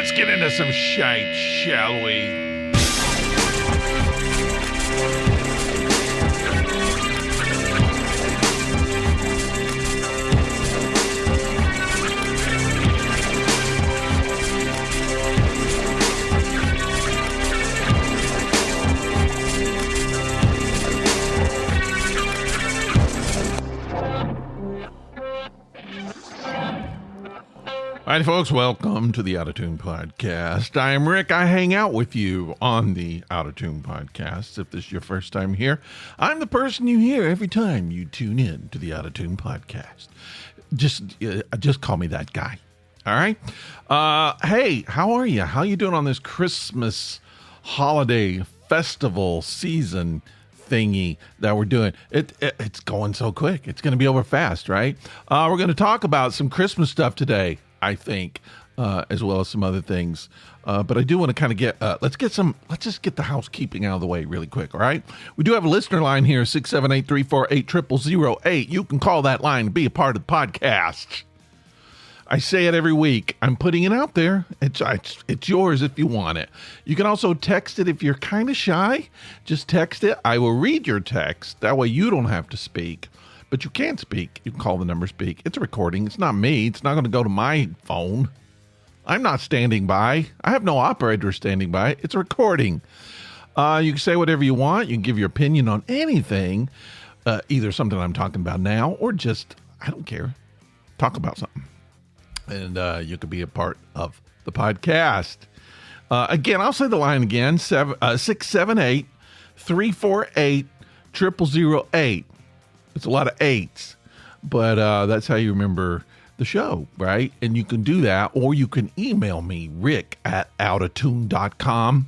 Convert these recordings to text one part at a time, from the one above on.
Let's get into some shite, shall we? All right, folks, welcome to the Out of Tune Podcast. I am Rick. I hang out with you on the Out of Tune Podcast. If this is your first time here, I'm the person you hear every time you tune in to the Out of Tune Podcast. Just call me that guy. All right? Hey, how are you? How you doing on this Christmas holiday festival season thingy that we're doing? It's going so quick. It's going to be over fast, right? We're going to talk about some Christmas stuff today, I think, as well as some other things. But I do want to kind of let's just get the housekeeping out of the way really quick, all right? We do have a listener line here, 678-348-0008. You can call that line and be a part of the podcast. I say it every week. I'm putting it out there. It's yours if you want it. You can also text it if you're kind of shy. Just text it. I will read your text. That way you don't have to speak. But you can speak. You can call the number, speak. It's a recording. It's not me. It's not going to go to my phone. I'm not standing by. I have no operator standing by. It's a recording. You can say whatever you want. You can give your opinion on anything, either something I'm talking about now or just, I don't care, talk about something. And you could be a part of the podcast. Again, I'll say the line again, 678-348-0008. It's a lot of eights, but that's how you remember the show, right? And you can do that, or you can email me, rick@outatune.com.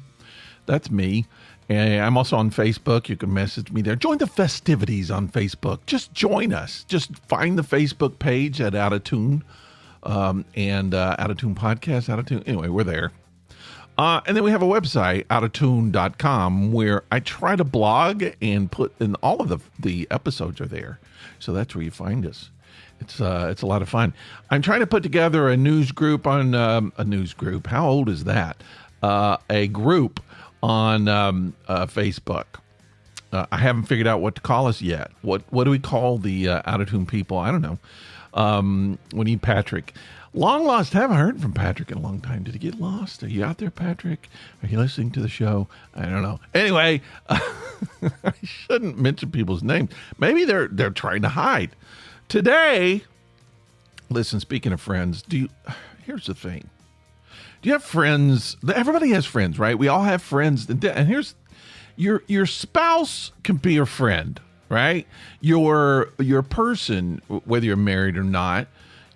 That's me. And I'm also on Facebook. You can message me there. Join the festivities on Facebook. Just join us. Just find the Facebook page at Out of Tune and Out of Tune Podcast, Out of Tune. Anyway, we're there. And then we have a website, outatune.com, where I try to blog and put in all of the episodes are there. So that's where you find us. It's a lot of fun. I'm trying to put together a news group on a news group. How old is that? A group on Facebook. I haven't figured out what to call us yet. What do we call the Out of Tune people? I don't know. We need Patrick. Long lost. Haven't heard from Patrick in a long time. Did he get lost? Are you out there, Patrick? Are you listening to the show? I don't know. Anyway, I shouldn't mention people's names. Maybe they're trying to hide. Today, listen, speaking of friends, here's the thing. Do you have friends? Everybody has friends, right? We all have friends. And here's your spouse can be your friend, right? Your person, whether you're married or not,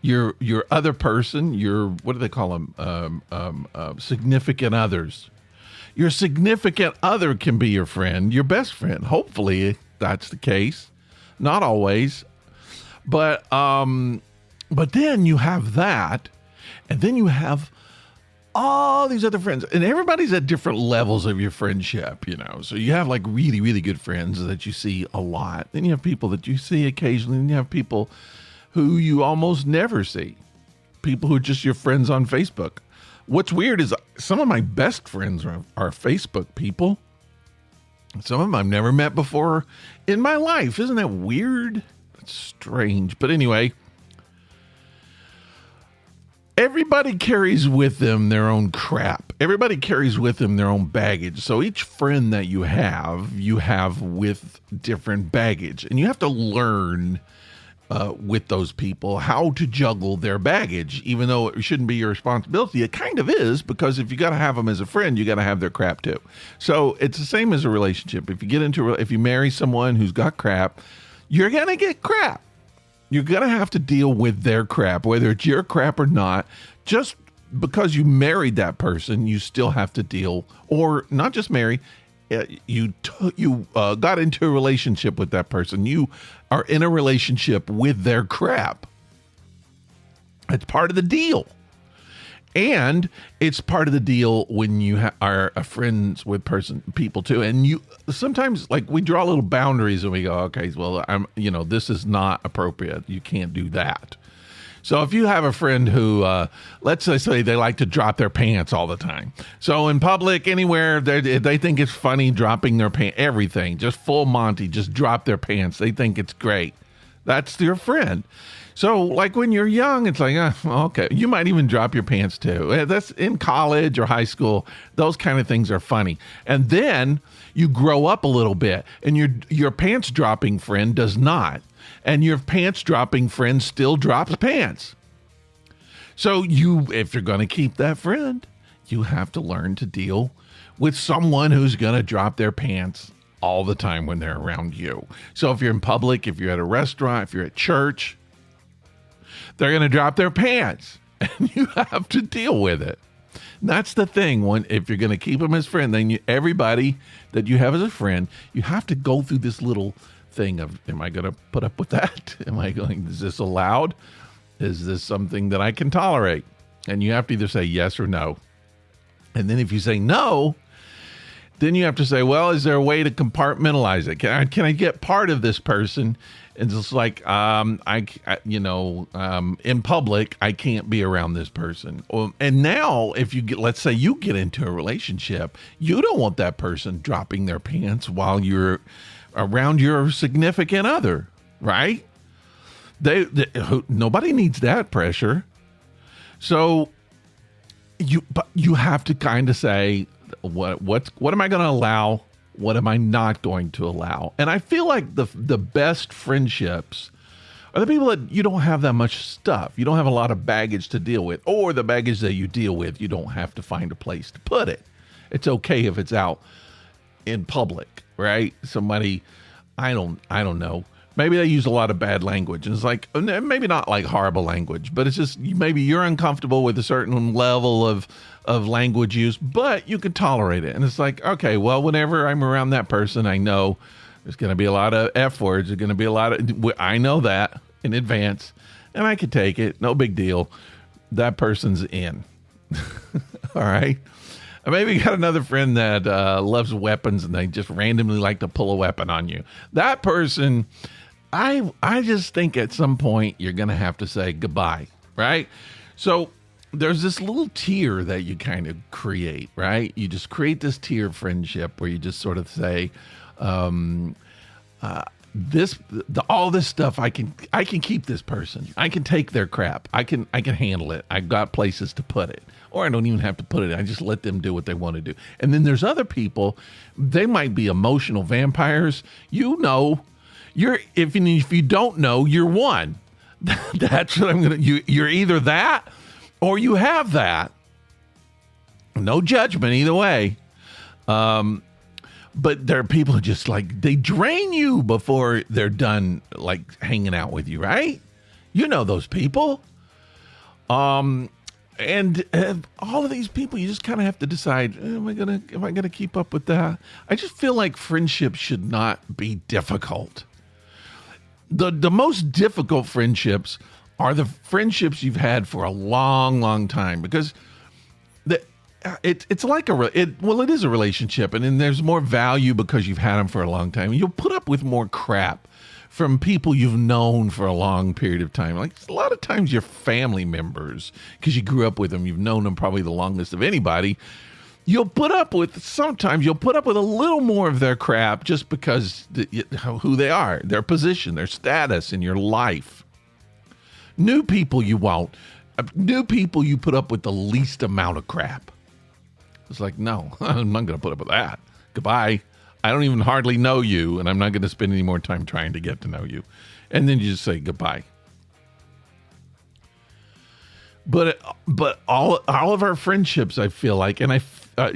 your other person, what do they call them? Significant others. Your significant other can be your friend, your best friend. Hopefully that's the case. Not always. But then you have that, and then you have all these other friends, and everybody's at different levels of your friendship, So you have like really, really good friends that you see a lot. Then you have people that you see occasionally, and you have people who you almost never see. People who are just your friends on Facebook. What's weird is some of my best friends are Facebook people. Some of them I've never met before in my life. Isn't that weird? That's strange. But anyway, everybody carries with them their own crap. Everybody carries with them their own baggage. So each friend that you have with different baggage. And you have to learn with those people how to juggle their baggage, even though it shouldn't be your responsibility. It kind of is, because if you got to have them as a friend, you got to have their crap too. So it's the same as a relationship. If you marry someone who's got crap, you're going to get crap. You're going to have to deal with their crap, whether it's your crap or not. Just because you married that person, you still have to deal, or not just marry, you got into a relationship with that person. You are in a relationship with their crap. It's part of the deal. And it's part of the deal when you are friends with people too. And you sometimes, like, we draw little boundaries and we go, okay, well, this is not appropriate. You can't do that. So if you have a friend who, let's say they like to drop their pants all the time. So in public, anywhere, they think it's funny dropping their pants, everything, just full Monty, just drop their pants. They think it's great. That's your friend. So like when you're young, it's like, okay, you might even drop your pants too. That's in college or high school. Those kind of things are funny. And then you grow up a little bit and your pants dropping friend does not. And your pants dropping friend still drops pants. So if you're going to keep that friend, you have to learn to deal with someone who's going to drop their pants all the time when they're around you. So if you're in public, if you're at a restaurant, if you're at church, they're going to drop their pants and you have to deal with it. And that's the thing. If you're going to keep them as friend, then everybody that you have as a friend, you have to go through this little thing of, am I going to put up with that? Is this allowed? Is this something that I can tolerate? And you have to either say yes or no. And then if you say no, then you have to say, well, is there a way to compartmentalize it? Can I get part of this person? And it's like, in public, I can't be around this person. And now if let's say you get into a relationship, you don't want that person dropping their pants while you're around your significant other, right? Nobody needs that pressure. So you have to kind of say, what am I going to allow? What am I not going to allow? And I feel like the best friendships are the people that you don't have that much stuff. You don't have a lot of baggage to deal with, or the baggage that you deal with, you don't have to find a place to put it. It's okay if it's out in public, right? Somebody, I don't know. Maybe they use a lot of bad language, and it's like, maybe not like horrible language, but it's just maybe you're uncomfortable with a certain level of language use, but you can tolerate it. And it's like, okay, well, whenever I'm around that person, I know there's going to be a lot of F words. There's going to be a lot of, I know that in advance, and I can take it. No big deal. That person's in. All right. Maybe you got another friend that loves weapons and they just randomly like to pull a weapon on you. That person, I just think at some point you're going to have to say goodbye, right? So there's this little tier that you kind of create, right? You just create this tier of friendship where you just sort of say, all this stuff, I can keep this person. I can take their crap. I can handle it. I've got places to put it. Or I don't even have to put it. I just let them do what they want to do. And then there's other people, they might be emotional vampires. If you don't know, you're one. That's what you're either that or you have that. No judgment either way. But there are people who just they drain you before they're done hanging out with you, right? You know those people. And all of these people, you just kind of have to decide, am I gonna keep up with that? I just feel like friendships should not be difficult. The most difficult friendships are the friendships you've had for a long, long time, because it's like it is a relationship, and then there's more value because you've had them for a long time. You'll put up with more crap from people you've known for a long period of time. Like a lot of times your family members, because you grew up with them, you've known them probably the longest of anybody. Sometimes you'll put up with a little more of their crap just because who they are, their position, their status in your life. New people you won't. New people you put up with the least amount of crap. It's like, no, I'm not going to put up with that. Goodbye. I don't even hardly know you, and I'm not going to spend any more time trying to get to know you. And then you just say goodbye. But all of our friendships, I feel like, and I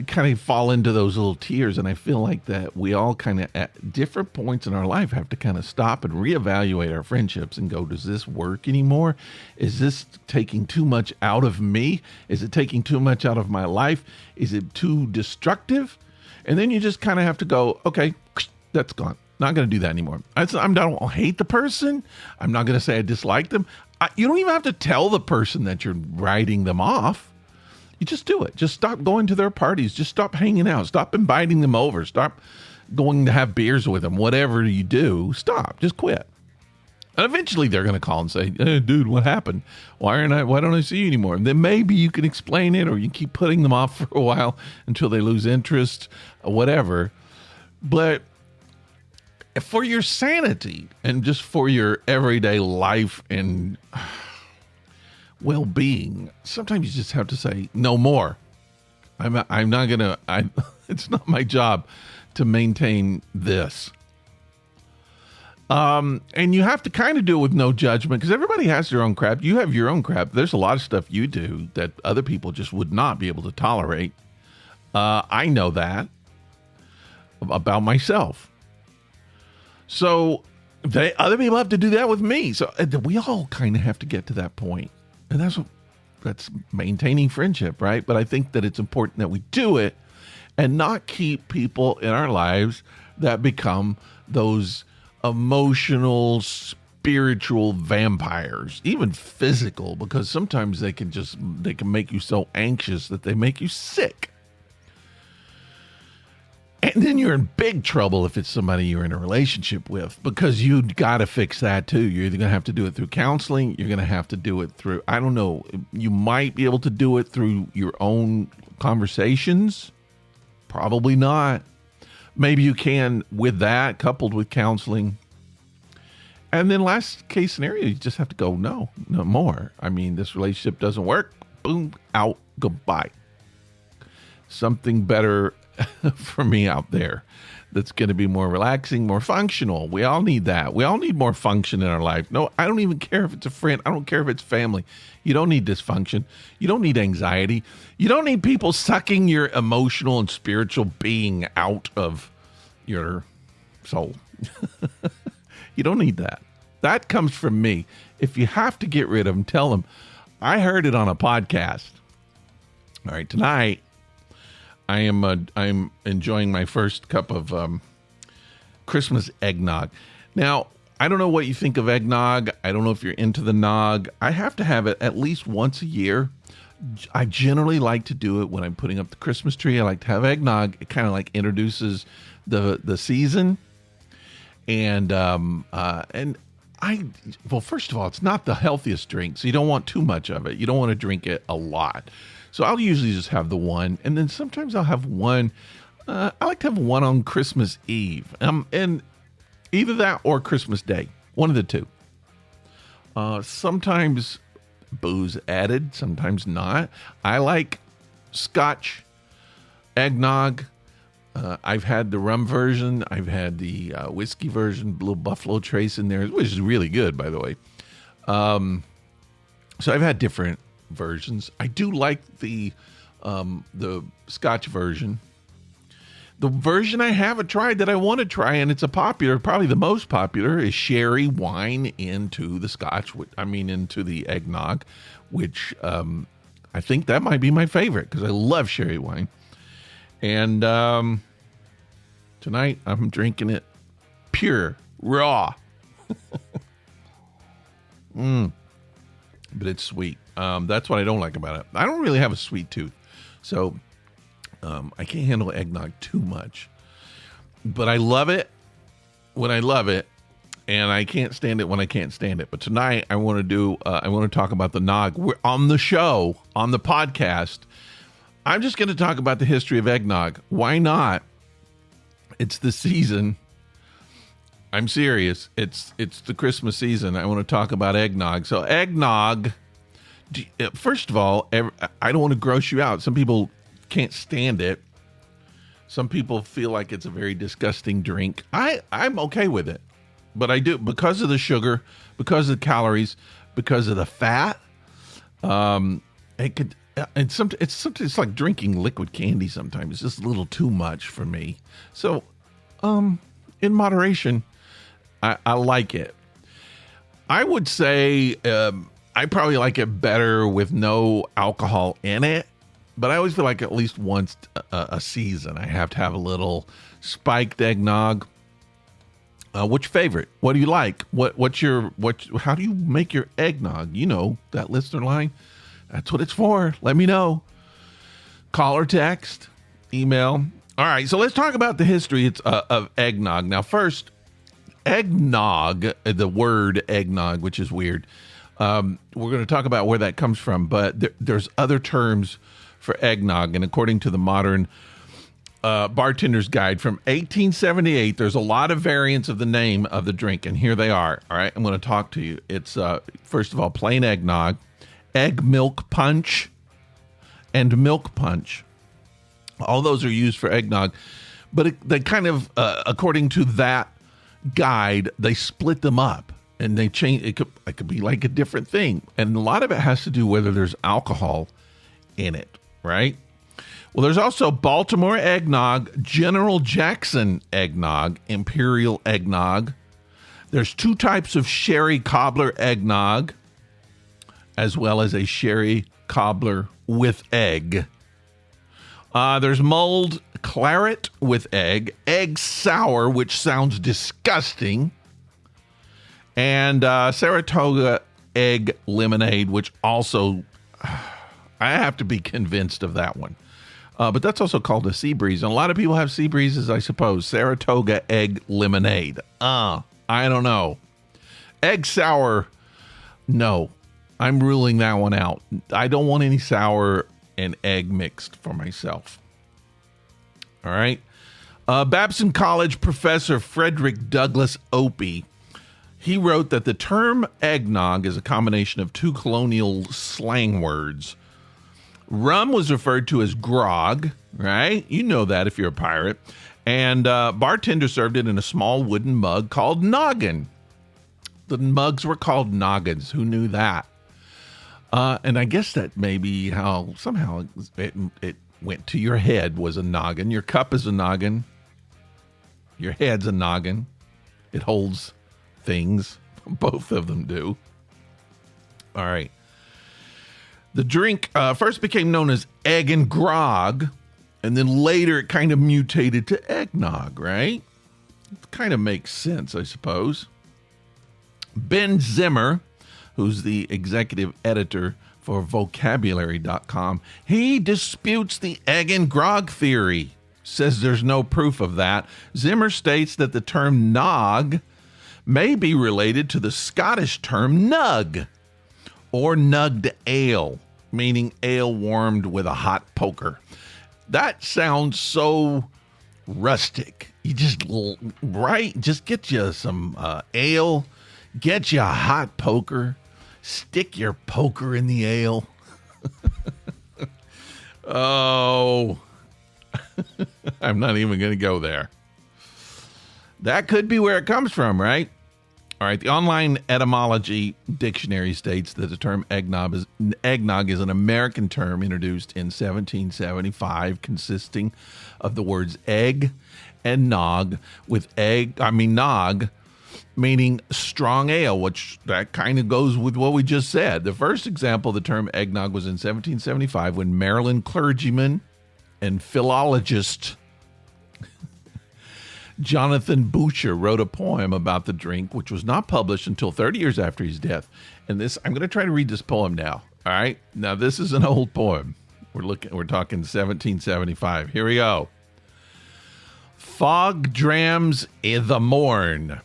kind of fall into those little tiers, and I feel like that we all kind of at different points in our life have to kind of stop and reevaluate our friendships and go, does this work anymore? Is this taking too much out of me? Is it taking too much out of my life? Is it too destructive? And then you just kind of have to go, okay, that's gone. Not going to do that anymore. I don't hate the person. I'm not going to say I dislike them. You don't even have to tell the person that you're writing them off. You just do it. Just stop going to their parties. Just stop hanging out. Stop inviting them over. Stop going to have beers with them. Whatever you do, stop. Just quit. And eventually they're going to call and say, dude, what happened? Why don't I see you anymore? And then maybe you can explain it, or you keep putting them off for a while until they lose interest or whatever. But for your sanity and just for your everyday life and well-being, sometimes you just have to say no more. I'm not going to, it's not my job to maintain this. And you have to kind of do it with no judgment, because everybody has their own crap. You have your own crap. There's a lot of stuff you do that other people just would not be able to tolerate. I know that about myself. So other people have to do that with me. So we all kind of have to get to that point. And that's maintaining friendship, right? But I think that it's important that we do it and not keep people in our lives that become those emotional, spiritual vampires, even physical, because sometimes they can make you so anxious that they make you sick. And then you're in big trouble if it's somebody you're in a relationship with, because you got to fix that too. You're either going to have to do it through counseling. You're going to have to do it through, I don't know, you might be able to do it through your own conversations. Probably not. Maybe you can with that, coupled with counseling. And then last case scenario, you just have to go, no more. I mean, this relationship doesn't work. Boom, out, goodbye. Something better for me out there that's going to be more relaxing, more functional. We all need that. We all need more function in our life. No, I don't even care if it's a friend. I don't care if it's family. You don't need dysfunction. You don't need anxiety. You don't need people sucking your emotional and spiritual being out of your soul. You don't need that. That comes from me. If you have to get rid of them, tell them, I heard it on a podcast. All right, tonight, I'm enjoying my first cup of Christmas eggnog. Now, I don't know what you think of eggnog. I don't know if you're into the nog. I have to have it at least once a year. I generally like to do it when I'm putting up the Christmas tree. I like to have eggnog. It kind of like introduces the season. And first of all, it's not the healthiest drink, so you don't want too much of it. You don't want to drink it a lot. So I'll usually just have the one, and then sometimes I'll have one. I like to have one on Christmas Eve, and either that or Christmas Day, one of the two. Sometimes booze added, sometimes not. I like Scotch eggnog. I've had the rum version. I've had the whiskey version, little Buffalo Trace in there, which is really good, by the way. So I've had different versions. I do like the Scotch version. The version I haven't tried that I want to try, and it's probably the most popular, is sherry wine into the Scotch. Into the eggnog, which I think that might be my favorite because I love sherry wine. And tonight I'm drinking it pure, raw. But it's sweet. That's what I don't like about it. I don't really have a sweet tooth, so I can't handle eggnog too much. But I love it when I love it, and I can't stand it when I can't stand it. But tonight I want to talk about the nog. We're on the show, on the podcast. I'm just going to talk about the history of eggnog. Why not? It's the season. I'm serious. It's the Christmas season. I want to talk about eggnog. So eggnog, first of all, I don't want to gross you out. Some people can't stand it. Some people feel like it's a very disgusting drink. I'm okay with it. But I do, because of the sugar, because of the calories, because of the fat. It's like drinking liquid candy sometimes. It's just a little too much for me. So, in moderation, I like it. I would say I probably like it better with no alcohol in it, but I always feel like at least once a season I have to have a little spiked eggnog. What's your favorite? What do you like? How do you make your eggnog? You know, that listener line. That's what it's for. Let me know. Call or text, email. All right, so let's talk about the history of eggnog. Now, first, eggnog, the word eggnog, which is weird. We're going to talk about where that comes from, but there's other terms for eggnog. And according to the Modern Bartender's Guide from 1878, there's a lot of variants of the name of the drink. And here they are. All right, I'm going to talk to you. It's, first of all, plain eggnog, egg milk punch, and milk punch. All those are used for eggnog. But they kind of, according to that guide, they split them up and they change. It could be like a different thing. And a lot of it has to do whether there's alcohol in it, right? Well, there's also Baltimore eggnog, General Jackson eggnog, Imperial eggnog. There's 2 types of sherry cobbler eggnog, as well as a sherry cobbler with egg. There's mulled claret with egg sour, which sounds disgusting, and Saratoga egg lemonade, which also, I have to be convinced of that one. But that's also called a sea breeze. And a lot of people have sea breezes, I suppose. Saratoga egg lemonade. I don't know. Egg sour, no. I'm ruling that one out. I don't want any sour and egg mixed for myself. All right. Babson College professor Frederick Douglass Opie, he wrote that the term eggnog is a combination of 2 colonial slang words. Rum was referred to as grog, right? You know that if you're a pirate. And bartender served it in a small wooden mug called noggin. The mugs were called noggins. Who knew that? And I guess that may be how somehow it went to your head was a noggin. Your cup is a noggin. Your head's a noggin. It holds things. Both of them do. All right. The drink first became known as egg and grog, and then later it kind of mutated to eggnog, right? It kind of makes sense, I suppose. Ben Zimmer, who's the executive editor for vocabulary.com, he disputes the egg and grog theory, says there's no proof of that. Zimmer states that the term nog may be related to the Scottish term nug, or nugged ale, meaning ale warmed with a hot poker. That sounds so rustic. You just, right? Just get you some ale, get you a hot poker, stick your poker in the ale. Oh, I'm not even going to go there. That could be where it comes from, right? All right, the online etymology dictionary states that the term eggnog is an American term introduced in 1775, consisting of the words egg and nog, with nog meaning strong ale, which that kind of goes with what we just said. The first example of the term eggnog was in 1775 when Maryland clergyman and philologist Jonathan Boucher wrote a poem about the drink, which was not published until 30 years after his death. And I'm going to try to read this poem now. All right. Now, this is an old poem. We're talking 1775. Here we go. Fog drams I' the morn,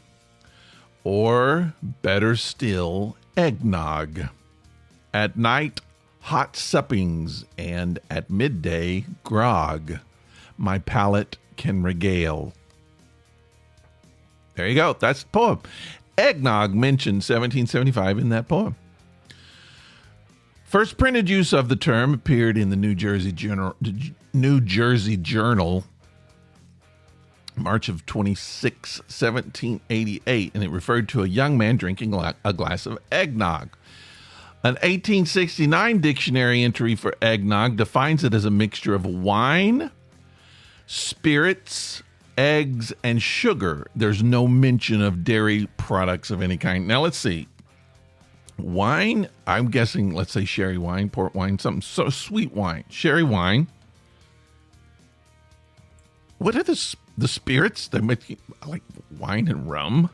or better still, eggnog. At night, hot suppings, and at midday, grog. My palate can regale. There you go. That's the poem. Eggnog mentioned 1775 in that poem. First printed use of the term appeared in the New Jersey Journal, March of 26, 1788, and it referred to a young man drinking a glass of eggnog. An 1869 dictionary entry for eggnog defines it as a mixture of wine, spirits, eggs, and sugar. There's no mention of dairy products of any kind. Now, let's see. Wine, I'm guessing, let's say sherry wine, port wine, something so sweet wine. Sherry wine. What are the spirits? They make like wine and rum,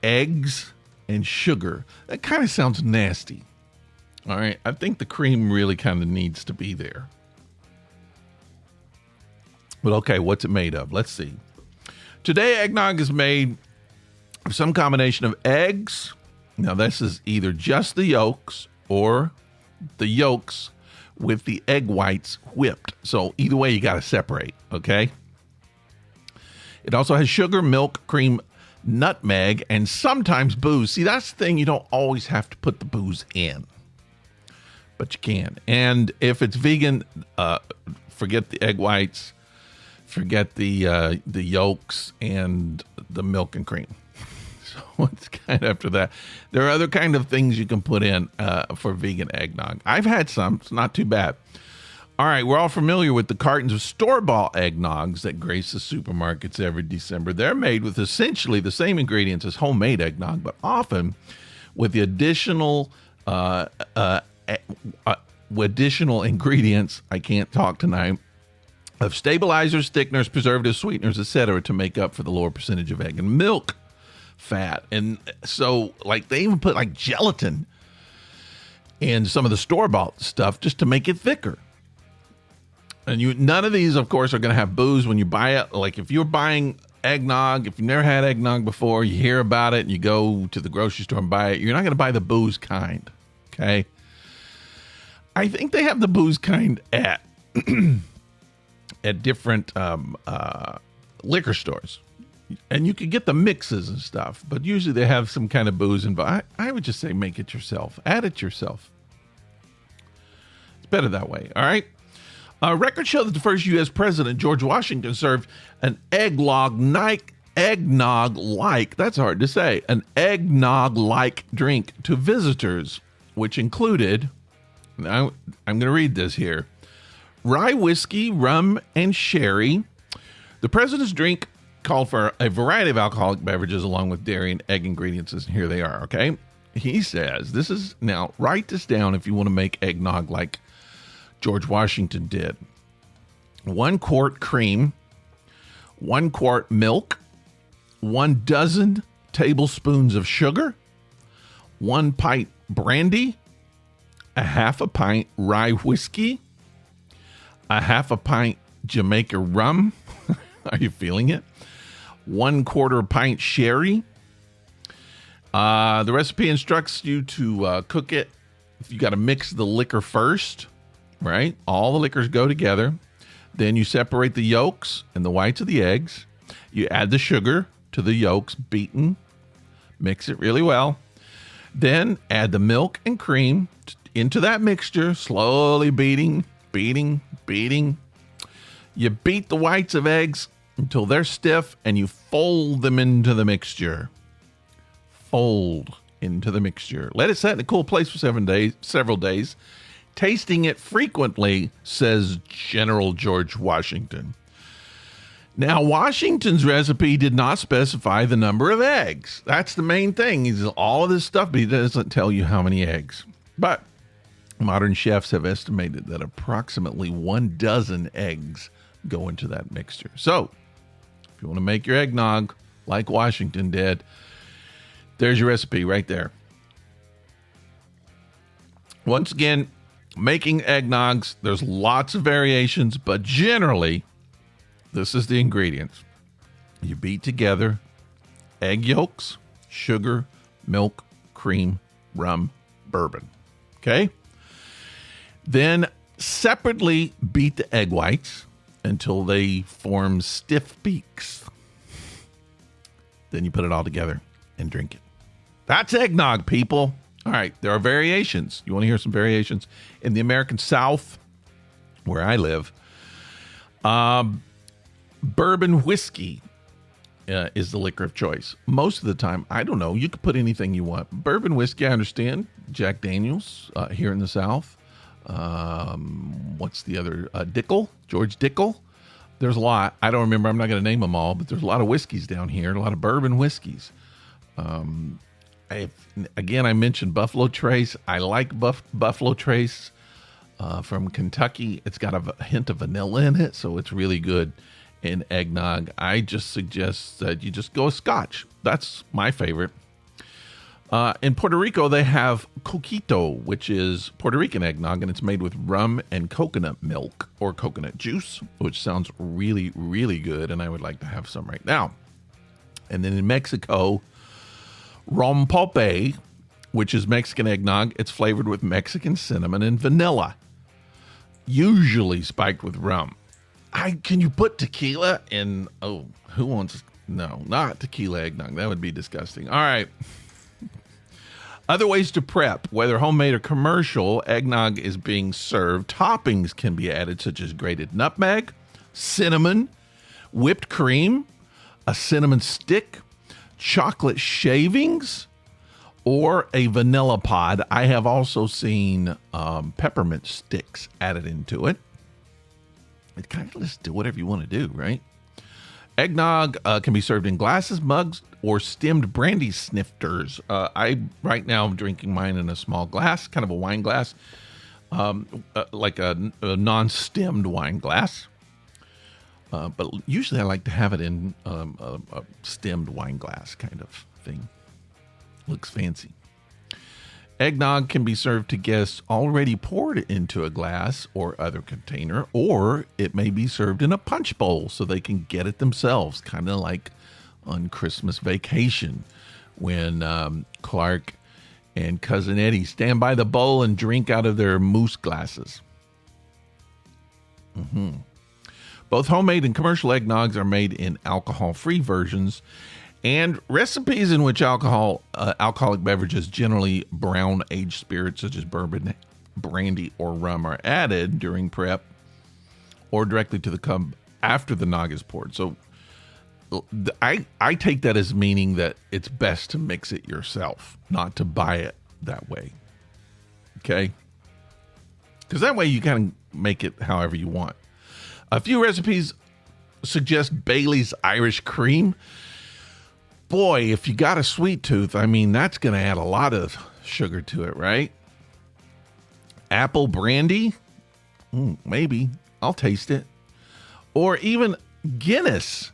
eggs, and sugar. That kind of sounds nasty. All right. I think the cream really kind of needs to be there. But okay, what's it made of? Let's see. Today, eggnog is made some combination of eggs. Now, this is either just the yolks or the yolks with the egg whites whipped. So either way, you got to separate, okay? It also has sugar, milk, cream, nutmeg, and sometimes booze. See, that's the thing. You don't always have to put the booze in, but you can. And if it's vegan, forget the egg whites, forget the yolks and the milk and cream. So it's kind of after that. There are other kind of things you can put in for vegan eggnog. I've had some. It's not too bad. All right, we're all familiar with the cartons of store-bought eggnogs that grace the supermarkets every December. They're made with essentially the same ingredients as homemade eggnog, but often with the additional ingredients, I can't talk tonight, of stabilizers, thickeners, preservatives, sweeteners, etc. to make up for the lower percentage of egg and milk fat. And so, like, they even put like gelatin in some of the store-bought stuff just to make it thicker. And none of these, of course, are going to have booze when you buy it. Like, if you're buying eggnog, if you've never had eggnog before, you hear about it and you go to the grocery store and buy it, you're not going to buy the booze kind, okay? I think they have the booze kind at different liquor stores. And you could get the mixes and stuff, but usually they have some kind of booze involved. I would just say make it yourself. Add it yourself. It's better that way, all right? Records show that the first U.S. president, George Washington, served an eggnog-like, that's hard to say, an eggnog-like drink to visitors, which included, now I'm going to read this here, rye whiskey, rum, and sherry. The president's drink called for a variety of alcoholic beverages along with dairy and egg ingredients, and here they are, okay? He says, this is, now write this down if you want to make eggnog like George Washington did. 1 quart cream, 1 quart milk, 1 dozen tablespoons of sugar, 1 pint brandy, a half a pint rye whiskey, a half a pint Jamaica rum. Are you feeling it? 1/4 pint sherry. The recipe instructs you to cook it. You got to mix the liquor first. Right? All the liquors go together. Then you separate the yolks and the whites of the eggs. You add the sugar to the yolks, beaten. Mix it really well. Then add the milk and cream into that mixture, slowly beating. You beat the whites of eggs until they're stiff, and you fold them into the mixture. Fold into the mixture. Let it set in a cool place for several days. Tasting it frequently, says General George Washington. Now, Washington's recipe did not specify the number of eggs. That's the main thing. He's all of this stuff, but he doesn't tell you how many eggs. But modern chefs have estimated that approximately 1 dozen eggs go into that mixture. So, if you want to make your eggnog like Washington did, there's your recipe right there. Once again, making eggnogs, there's lots of variations, but generally, this is the ingredients. You beat together egg yolks, sugar, milk, cream, rum, bourbon. Okay? Then separately beat the egg whites until they form stiff peaks. Then you put it all together and drink it. That's eggnog, people. All right, there are variations. You want to hear some variations? In the American South, where I live, bourbon whiskey is the liquor of choice. Most of the time, I don't know, you could put anything you want. Bourbon whiskey, I understand. Jack Daniels here in the South. What's the other? Dickel, George Dickel. There's a lot. I don't remember. I'm not going to name them all, but there's a lot of whiskeys down here, a lot of bourbon whiskeys. I mentioned Buffalo Trace. I like Buffalo Trace from Kentucky. It's got a hint of vanilla in it, so it's really good in eggnog. I just suggest that you just go with Scotch. That's my favorite. In Puerto Rico, they have coquito, which is Puerto Rican eggnog, and it's made with rum and coconut milk or coconut juice, which sounds really, really good, and I would like to have some right now. And then in Mexico, Rompope, which is Mexican eggnog. It's flavored with Mexican cinnamon and vanilla, usually spiked with rum. Can you put tequila in? Oh, who wants? No, not tequila eggnog. That would be disgusting. All right. Other ways to prep, whether homemade or commercial, eggnog is being served. Toppings can be added, such as grated nutmeg, cinnamon, whipped cream, a cinnamon stick, chocolate shavings, or a vanilla pod. I have also seen peppermint sticks added into it. It kind of just do whatever you want to do, right? Eggnog can be served in glasses, mugs, or stemmed brandy snifters. Right now I'm drinking mine in a small glass, kind of a wine glass, like a non-stemmed wine glass. But usually I like to have it in a stemmed wine glass kind of thing. Looks fancy. Eggnog can be served to guests already poured into a glass or other container, or it may be served in a punch bowl so they can get it themselves, kind of like on Christmas vacation when Clark and Cousin Eddie stand by the bowl and drink out of their moose glasses. Both homemade and commercial eggnogs are made in alcohol-free versions, and recipes in which alcoholic beverages, generally brown aged spirits such as bourbon, brandy, or rum, are added during prep or directly to the cup after the nog is poured. So I take that as meaning that it's best to mix it yourself, not to buy it that way. Okay? Because that way you kind of make it however you want. A few recipes suggest Bailey's Irish Cream. Boy, if you got a sweet tooth, I mean, that's going to add a lot of sugar to it, right? Apple brandy? Maybe. I'll taste it. Or even Guinness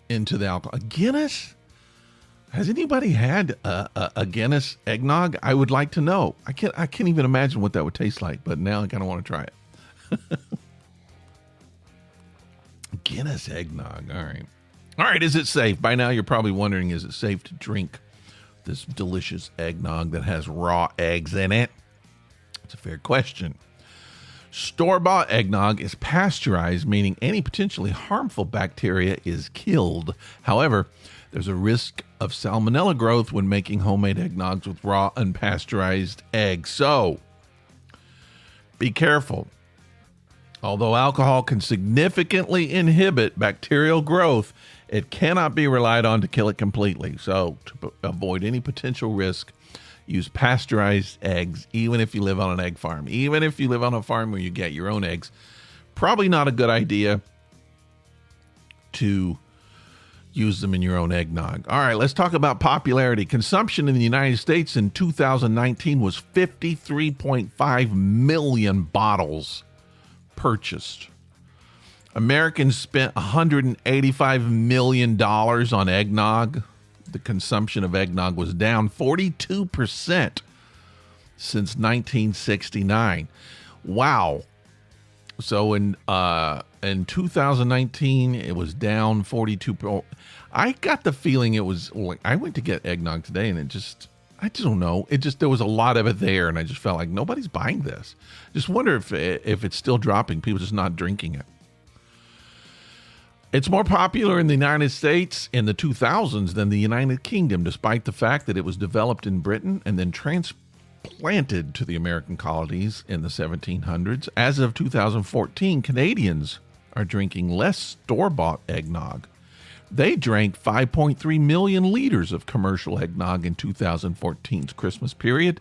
into the alcohol. Guinness? Has anybody had a Guinness eggnog? I would like to know. I can't even imagine what that would taste like, but now I kind of want to try it. Guinness eggnog. All right, is it safe? By now you're probably wondering, is it safe to drink this delicious eggnog that has raw eggs in it? It's a fair question. Store-bought eggnog is pasteurized, meaning any potentially harmful bacteria is killed. However, there's a risk of salmonella growth when making homemade eggnogs with raw, unpasteurized eggs. So, be careful. Although alcohol can significantly inhibit bacterial growth, it cannot be relied on to kill it completely. So, to avoid any potential risk, use pasteurized eggs, even if you live on an egg farm. Even if you live on a farm where you get your own eggs, probably not a good idea to use them in your own eggnog. All right, let's talk about popularity. Consumption in the United States in 2019 was 53.5 million bottles purchased. Americans spent $185 million on eggnog. The consumption of eggnog was down 42% since 1969. Wow. So in 2019, it was down 42%. I got the feeling it was like, I went to get eggnog today and I just don't know. There was a lot of it there, and I just felt like nobody's buying this. Just wonder if it's still dropping. People just not drinking it. It's more popular in the United States in the 2000s than the United Kingdom, despite the fact that it was developed in Britain and then transplanted to the American colonies in the 1700s. As of 2014, Canadians are drinking less store-bought eggnog. They drank 5.3 million liters of commercial eggnog in 2014's Christmas period,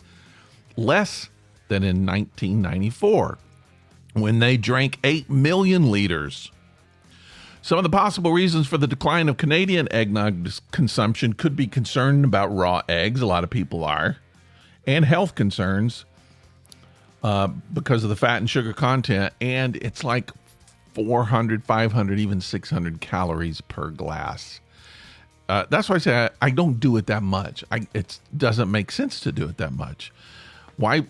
less than in 1994, when they drank 8 million liters. Some of the possible reasons for the decline of Canadian eggnog consumption could be concern about raw eggs, a lot of people are, and health concerns because of the fat and sugar content, and it's like 400, 500, even 600 calories per glass. That's why I say I don't do it that much. It doesn't make sense to do it that much. Why?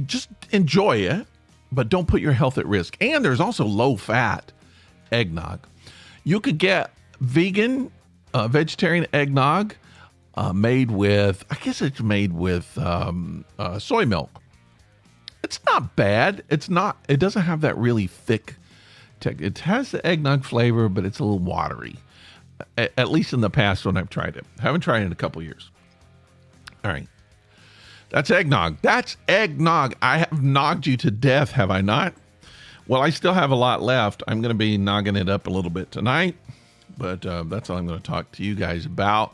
Just enjoy it, but don't put your health at risk. And there's also low-fat eggnog. You could get vegetarian eggnog made with, I guess it's made with soy milk. It's not bad. It doesn't have that really thick it has the eggnog flavor, but it's a little watery. At least in the past when I've tried it. I haven't tried it in a couple years. All right. That's eggnog. That's eggnog. I have nogged you to death, have I not? Well, I still have a lot left. I'm going to be nogging it up a little bit tonight, but that's all I'm going to talk to you guys about.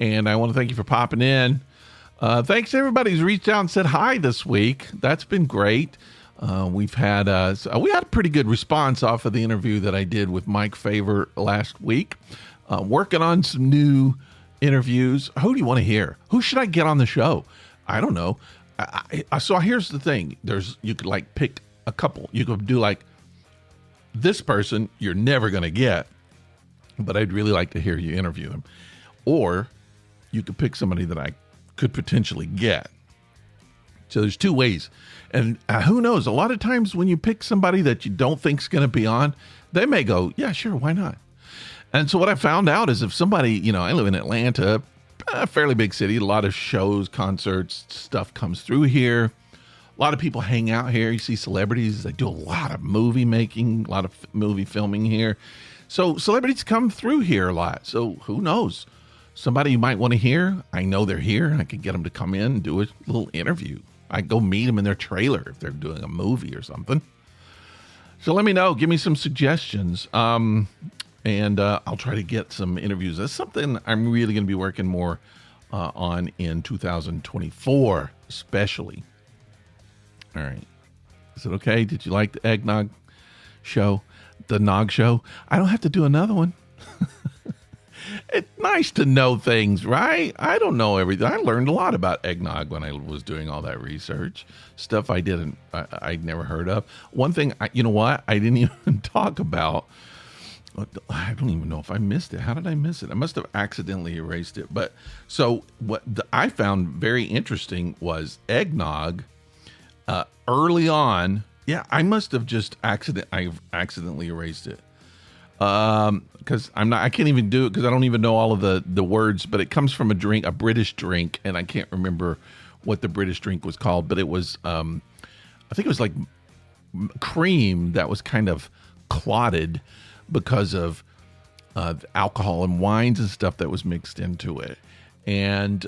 And I want to thank you for popping in. Thanks to everybody who's reached out and said hi this week. That's been great. We had a pretty good response off of the interview that I did with Mike Favor last week. Working on some new interviews. Who do you want to hear? Who should I get on the show? I don't know. So here's the thing. You could like pick a couple. You could do like this person you're never going to get, but I'd really like to hear you interview them. Or you could pick somebody that I could potentially get. So there's two ways. And who knows? A lot of times when you pick somebody that you don't think's going to be on, they may go, yeah, sure, why not? And so what I found out is if somebody, I live in Atlanta, a fairly big city, a lot of shows, concerts, stuff comes through here. A lot of people hang out here. You see celebrities. They do a lot of movie making, a lot of movie filming here. So celebrities come through here a lot. So who knows? Somebody you might want to hear. I know they're here. I could get them to come in and do a little interview. I go meet them in their trailer if they're doing a movie or something. So let me know. Give me some suggestions. And I'll try to get some interviews. That's something I'm really going to be working more on in 2024, especially. All right. Is it okay? Did you like the eggnog show? The nog show? I don't have to do another one. It's nice to know things, right? I don't know everything. I learned a lot about eggnog when I was doing all that research. Stuff I'd never heard of. One thing, you know what? I didn't even talk about. I don't even know if I missed it. How did I miss it? I must have accidentally erased it. But so what I found very interesting was eggnog early on. Yeah, I must have just accidentally erased it. Because I can't even do it because I don't even know all of the words, but it comes from a British drink, and I can't remember what the British drink was called, but it was, I think it was like cream that was kind of clotted because of alcohol and wines and stuff that was mixed into it. And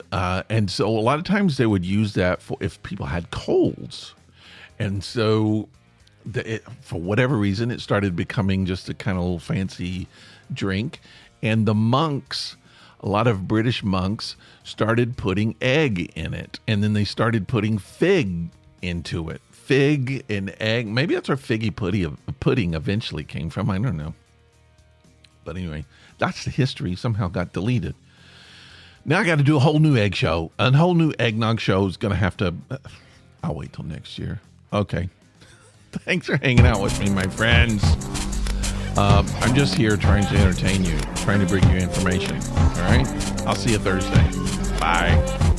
so a lot of times they would use that for if people had colds. And so for whatever reason, it started becoming just a kind of little fancy drink. And the monks, a lot of British monks, started putting egg in it. And then they started putting fig into it. Fig and egg. Maybe that's where figgy pudding eventually came from. I don't know. But anyway, that's the history. Somehow got deleted. Now I got to do a whole new egg show. A whole new eggnog show is going to have to... I'll wait till next year. Okay. Thanks for hanging out with me, my friends. I'm just here trying to entertain you, trying to bring you information. All right? I'll see you Thursday. Bye.